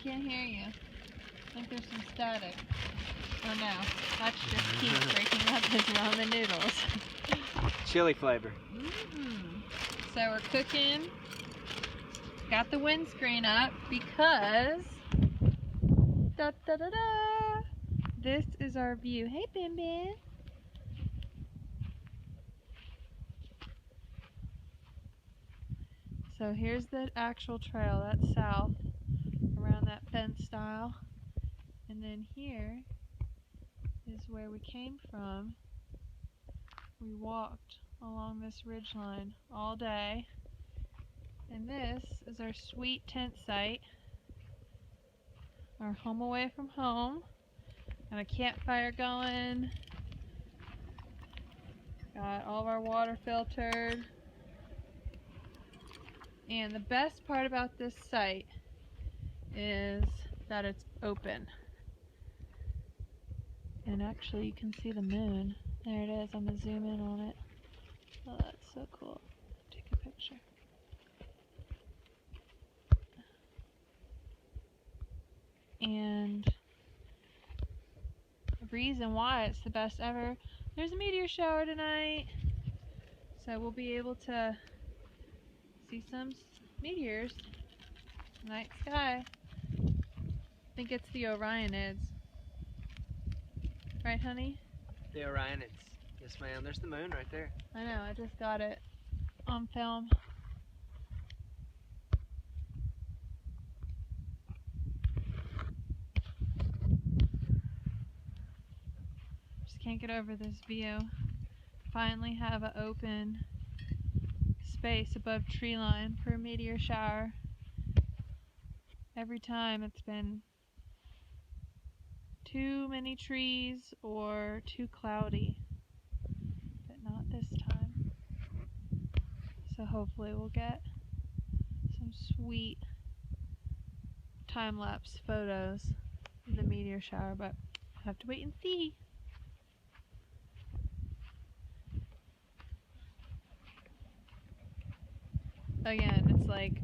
can't hear you. I think there's some static. Oh no, that's just Keith breaking up his ramen noodles. Chili flavor. So we're cooking. Got the windscreen up because da da da da. This is our view. Hey, Bin Bin. So here's the actual trail. That's south, around that fence style, and then here is where we came from. We walked along this ridge line all day, and this is our sweet tent site, our home away from home. Got a campfire going, got all of our water filtered, and the best part about this site is that it's open. And actually you can see the moon. There it is. I'm going to zoom in on it. Oh, that's so cool. Take a picture. And the reason why it's the best ever, there's a meteor shower tonight. So we'll be able to see some meteors. Night sky. I think it's the Orionids. Right, honey? The Orionids. Yes, ma'am. There's the moon right there. I know, I just got it on film. Just can't get over this view. Finally have an open space above tree line for a meteor shower. Every time it's been too many trees or too cloudy, but not this time. So hopefully we'll get some sweet time-lapse photos of the meteor shower, but I'll have to wait and see. Again, it's like